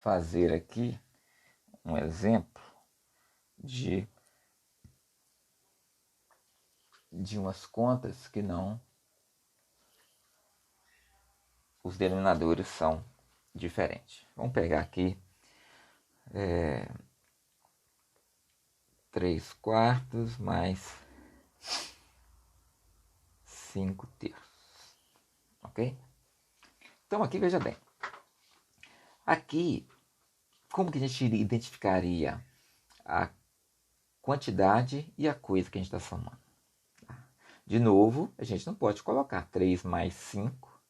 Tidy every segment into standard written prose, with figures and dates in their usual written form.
fazer aqui um exemplo de umas contas que não, os denominadores são diferentes. Vamos pegar aqui 3 quartos mais 5 terços. Ok? Então aqui, veja bem. Aqui, como que a gente identificaria a quantidade e a coisa que a gente está somando? De novo, a gente não pode colocar 3 mais 5,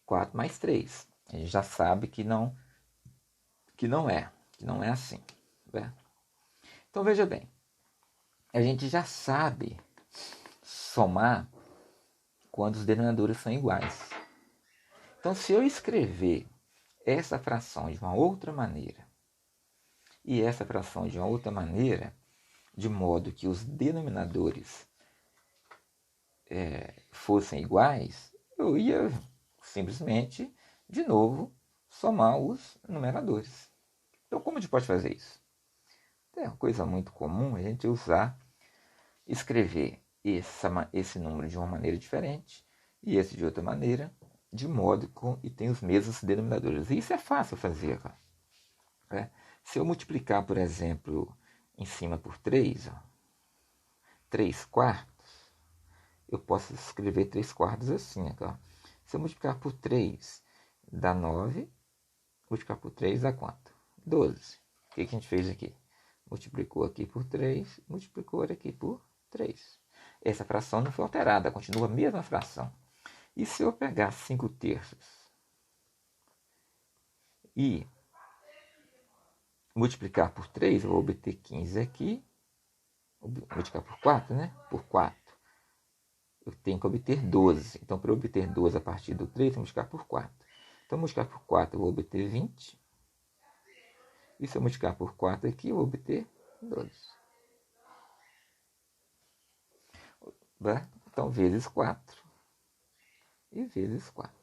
4 mais 3. A gente já sabe que não é assim. Né? Então veja bem, a gente já sabe somar quando os denominadores são iguais. Então, se eu escrever essa fração de uma outra maneira e essa fração de uma outra maneira, de modo que os denominadores fossem iguais, eu ia simplesmente, de novo, somar os numeradores. Então, como a gente pode fazer isso? É uma coisa muito comum a gente escrever esse número de uma maneira diferente e esse de outra maneira, de modo que tem os mesmos denominadores. E isso é fácil fazer. Né? Se eu multiplicar, por exemplo, em cima por 3, 3 quartos, eu posso escrever 3 quartos assim. Se eu multiplicar por 3 dá 9, multiplicar por 3 dá quanto? 12. O que a gente fez aqui? Multiplicou aqui por 3, multiplicou aqui por 3. Essa fração não foi alterada, continua a mesma fração. E se eu pegar 5 terços e multiplicar por 3, eu vou obter 15 aqui. Multiplicar por 4, né? Por 4. Eu tenho que obter 12. Então, para obter 12 a partir do 3, eu vou multiplicar por 4. Então, multiplicar por 4, eu vou obter 20. E se eu multiplicar por 4 aqui, eu vou obter 12. Então, vezes 4 e vezes 4.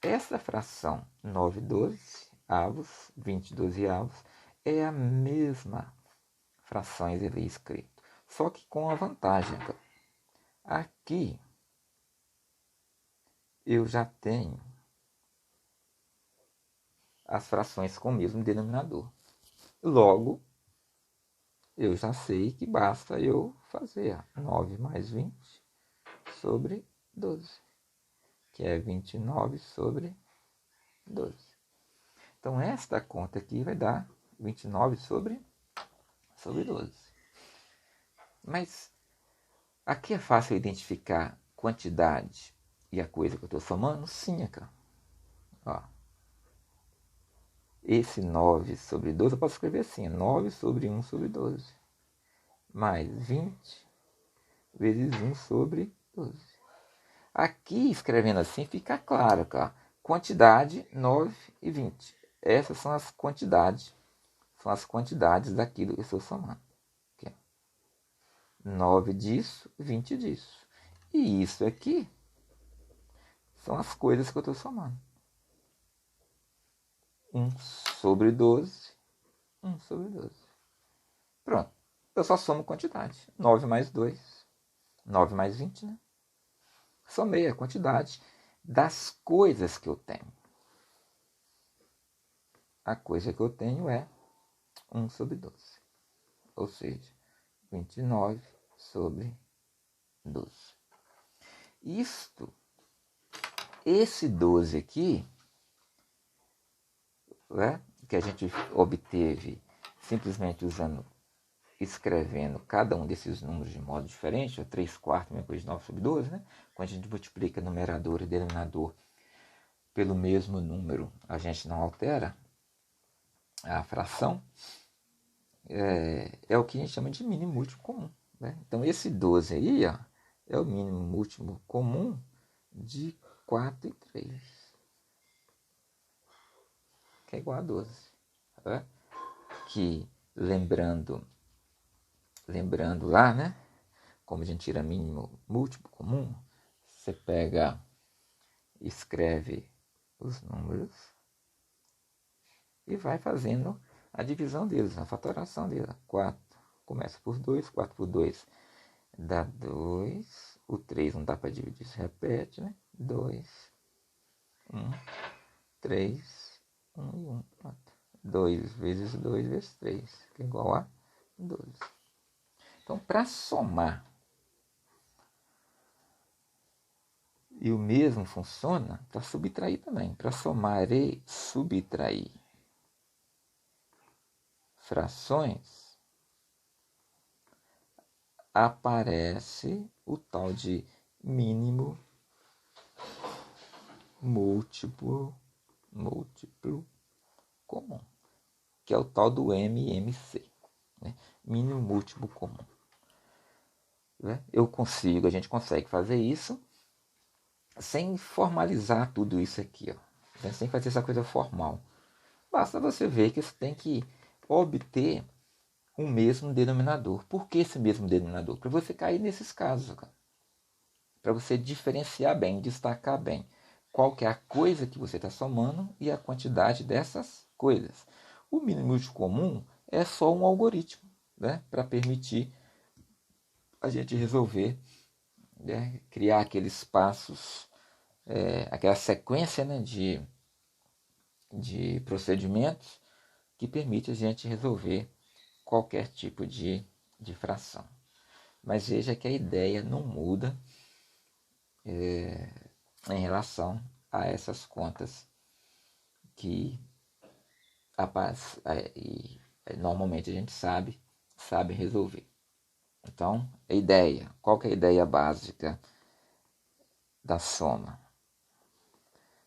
Essa fração 9 12avos, 20 12avos, é a mesma fração que eu havia escrito, só que com a vantagem. Aqui eu já tenho as frações com o mesmo denominador. Logo, eu já sei que basta eu fazer 9 mais 20 sobre 12, que é 29 sobre 12. Então, esta conta aqui vai dar 29 sobre 12. Mas aqui é fácil identificar quantidade e a coisa que eu estou somando? Sim, cara. Ó. Esse 9 sobre 12 eu posso escrever assim: 9 sobre 1 sobre 12. Mais 20 vezes 1 sobre 12. Aqui, escrevendo assim, fica claro, cara. Quantidade 9 e 20. Essas são as quantidades. São as quantidades daquilo que eu estou somando. Aqui. 9 disso, 20 disso. E isso aqui são as coisas que eu estou somando. 1 sobre 12. 1 sobre 12. Pronto. Eu só somo quantidade. 9 mais 2. 9 mais 20, né? Somei a quantidade das coisas que eu tenho. A coisa que eu tenho é 1 sobre 12. Ou seja, 29 sobre 12. Esse 12 aqui, né, que a gente obteve simplesmente escrevendo cada um desses números de modo diferente, 3 quartos depois de 9 sobre 12, né? Quando a gente multiplica numerador e denominador pelo mesmo número, a gente não altera a fração, é o que a gente chama de mínimo múltiplo comum. Né? Então, esse 12 aí, ó, é o mínimo múltiplo comum de 4 e 3, que é igual a 12. Né? Que, lembrando lá, né? Como a gente tira mínimo múltiplo comum, você pega, escreve os números e vai fazendo a divisão deles, a fatoração deles. 4 começa por 2, 4 por 2 dá 2, o 3 não dá para dividir, se repete, né? 2, 1, 3, 1 e 1, pronto. 2 vezes 2 vezes 3, que é igual a 12. Então, para somar, e o mesmo funciona para subtrair também. Para somar e subtrair frações, aparece o tal de mínimo múltiplo comum, que é o tal do MMC, né? Mínimo múltiplo comum. A gente consegue fazer isso sem formalizar tudo isso aqui, ó, sem fazer essa coisa formal. Basta você ver que você tem que obter o mesmo denominador. Por que esse mesmo denominador? Para você cair nesses casos, para você diferenciar bem, destacar bem qual que é a coisa que você está somando e a quantidade dessas coisas. O mínimo múltiplo comum é só um algoritmo, né, para permitir a gente resolver, né, criar aqueles passos, aquela sequência, né, de procedimentos que permite a gente resolver qualquer tipo de fração. Mas veja que a ideia não muda em relação a essas contas que normalmente a gente sabe resolver. Então, a ideia, qual que é a ideia básica da soma?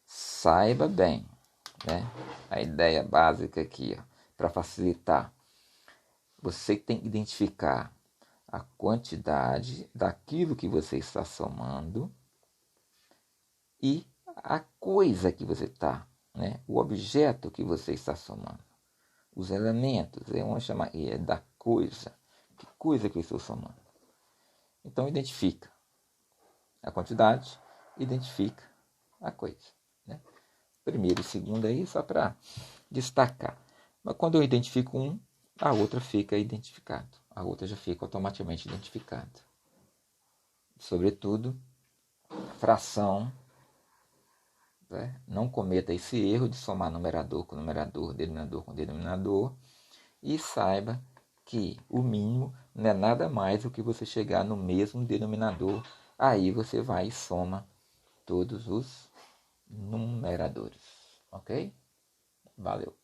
Saiba bem, né? A ideia básica aqui, para facilitar, você tem que identificar a quantidade daquilo que você está somando e a coisa que você está, né? O objeto que você está somando. Os elementos, vamos chamar da coisa. Que coisa que eu estou somando? Então, identifica a quantidade, identifica a coisa, né? Primeiro e segundo aí, só para destacar. Mas quando eu identifico um, a outra fica identificada. A outra já fica automaticamente identificada. Sobretudo, fração, né? Não cometa esse erro de somar numerador com numerador, denominador com denominador. E saiba que o mínimo não é nada mais do que você chegar no mesmo denominador. Aí você vai e soma todos os numeradores. Ok? Valeu!